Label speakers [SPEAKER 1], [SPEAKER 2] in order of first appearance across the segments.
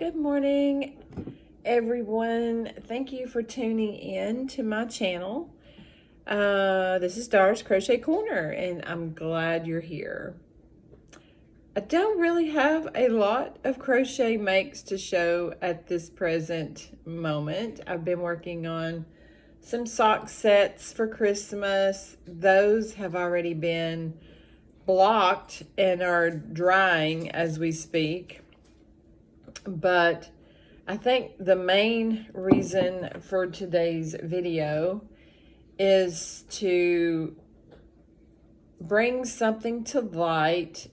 [SPEAKER 1] Good morning, everyone. Thank you for tuning in to my channel. This is Dar's Crochet Corner, and I'm glad you're here. I don't really have a lot of crochet makes to show at this present moment. I've been working on some sock sets for Christmas. Those have already been blocked and are drying as we speak. But I think the main reason for today's video is to bring something to light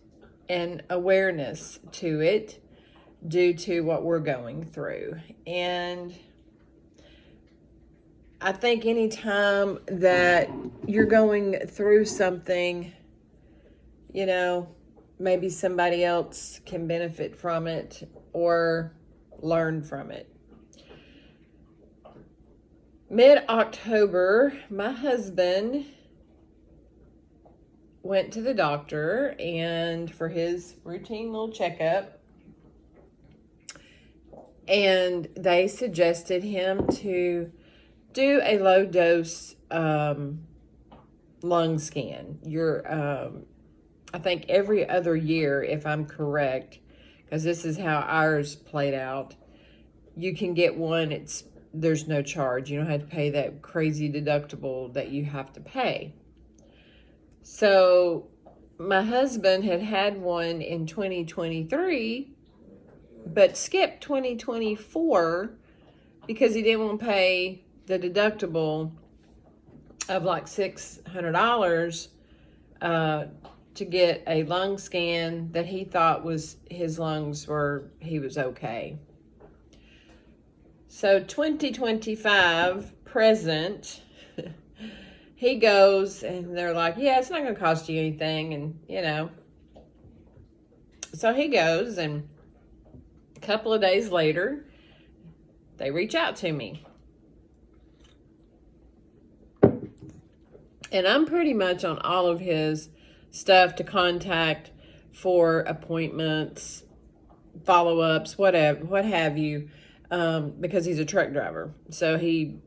[SPEAKER 1] and awareness to it due to what we're going through. And I think anytime that you're going through something, you know, maybe somebody else can benefit from it or learn from it. Mid-October, my husband went to the doctor and for his routine little checkup, and they suggested him to do a low dose lung scan. I think every other year, if I'm correct, because this is how ours played out, you can get one. There's no charge. You don't have to pay that crazy deductible that you have to pay. So my husband had one in 2023, but skipped 2024 because he didn't want to pay the deductible of like $600 to get a lung scan that he thought was he was okay. So 2025 present, he goes and they're like, yeah, it's not going to cost you anything. And, you know, so he goes, and a couple of days later, they reach out to me. And I'm pretty much on all of his stuff to contact for appointments, follow-ups, what have you, because he's a truck driver. So he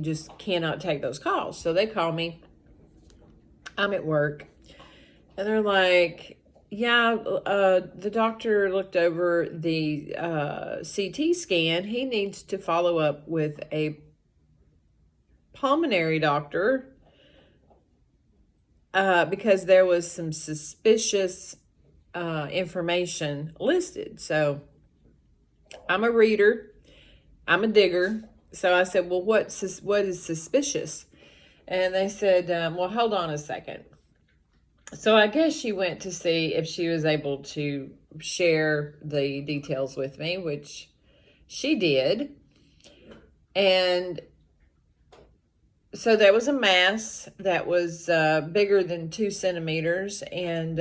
[SPEAKER 1] just cannot take those calls. So they call me. I'm at work. And they're like, yeah, the doctor looked over the CT scan. He needs to follow up with a pulmonary doctor because there was some suspicious information listed. So I'm a reader. I'm a digger. So I said, well, what is suspicious? And they said, well, hold on a second. So I guess she went to see if she was able to share the details with me, which she did. And so there was a mass that was bigger than 2 centimeters, and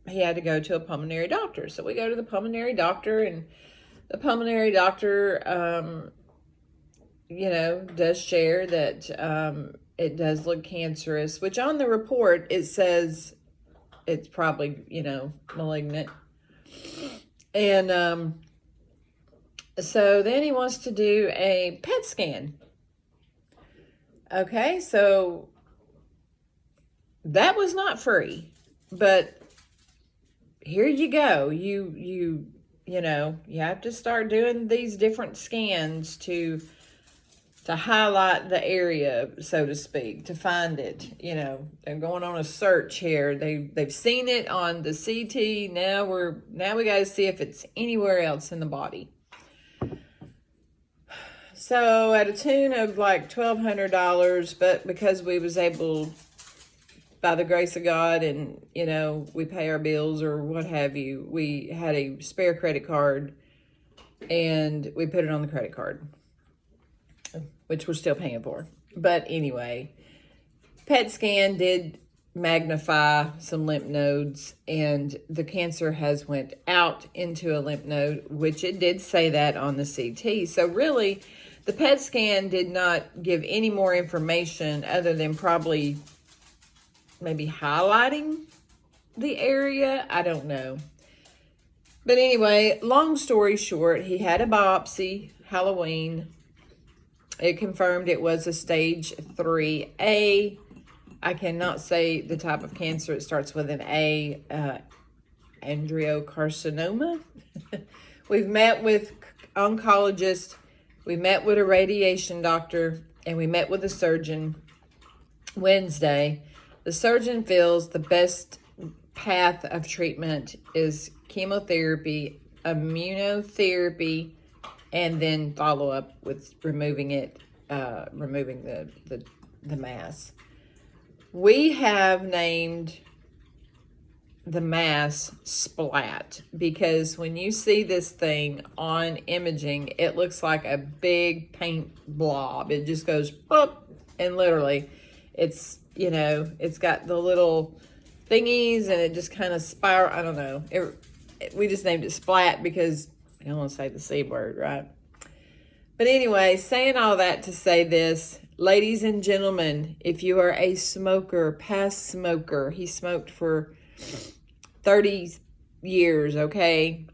[SPEAKER 1] he had to go to a pulmonary doctor. So we go to the pulmonary doctor, and the pulmonary doctor, you know, does share that it does look cancerous, which on the report, it says it's probably, you know, malignant. And so then he wants to do a PET scan. Okay, so that was not free, but here you go. You know, you have to start doing these different scans to highlight the area, so to speak, to find it. You know, they're going on a search here. They've seen it on the CT. Now we got to see if it's anywhere else in the body. So at a tune of like $1,200, but because we was able, by the grace of God, and, you know, we pay our bills or what have you, we had a spare credit card and we put it on the credit card, which we're still paying for. But anyway, PET scan did magnify some lymph nodes, and the cancer has went out into a lymph node, which it did say that on the CT. So really, the PET scan did not give any more information other than probably maybe highlighting the area. I don't know. But anyway, long story short, he had a biopsy Halloween. It confirmed it was a stage 3A. I cannot say the type of cancer. It starts with an A, adenocarcinoma. We've met with oncologists. We met with a radiation doctor, and we met with a surgeon Wednesday. The surgeon feels the best path of treatment is chemotherapy, immunotherapy, and then follow up with removing the mass. We have named the mass Splat because when you see this thing on imaging, it looks like a big paint blob. It just goes up, and literally it's, you know, it's got the little thingies and it just kind of spiral. I don't know. We just named it Splat because I don't want to say the C word, right? But anyway, saying all that to say this, ladies and gentlemen, if you are a smoker, past smoker, he smoked for 30 years, okay?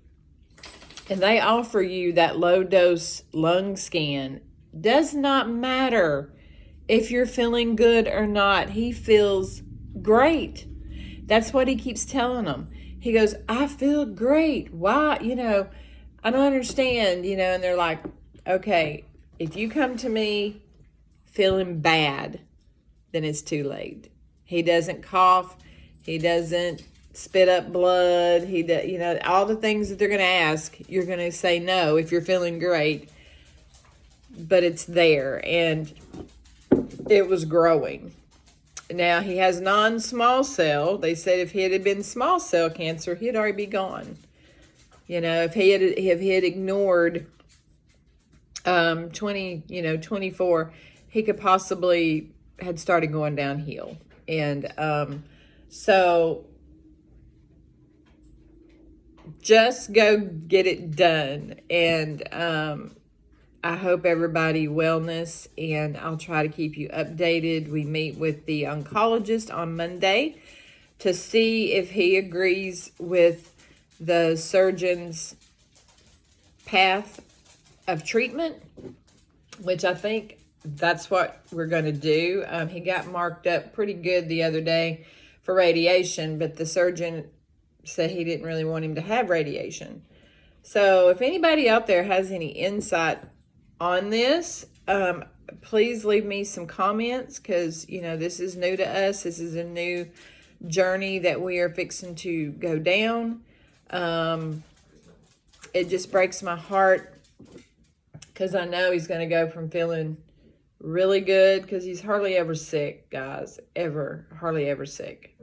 [SPEAKER 1] And they offer you that low dose lung scan. Does not matter if you're feeling good or not. He feels great. That's what he keeps telling them. He goes, I feel great. Why? You know, I don't understand, you know, and they're like, okay, if you come to me feeling bad, then it's too late. He doesn't cough. He doesn't spit up blood. He does, you know, all the things that they're going to ask, you're going to say no if you're feeling great. But it's there, and it was growing. Now, he has non-small cell. They said if he had been small cell cancer, he'd already be gone. You know, if he had ignored 24, he could possibly had started going downhill. And so just go get it done. And I hope everybody wellness, and I'll try to keep you updated. We meet with the oncologist on Monday to see if he agrees with the surgeon's path of treatment, which I think that's what we're going to do. He got marked up pretty good the other day for radiation, but the surgeon said he didn't really want him to have radiation. So if anybody out there has any insight on this, please leave me some comments, because, you know, this is new to us. This is a new journey that we are fixing to go down. It just breaks my heart, because I know he's going to go from feeling really good, because he's hardly ever sick, guys, hardly ever sick.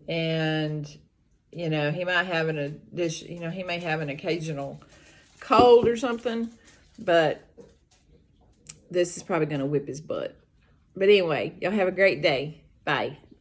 [SPEAKER 1] And, you know, he might have he may have an occasional cold or something, but this is probably going to whip his butt. But anyway, y'all have a great day. Bye.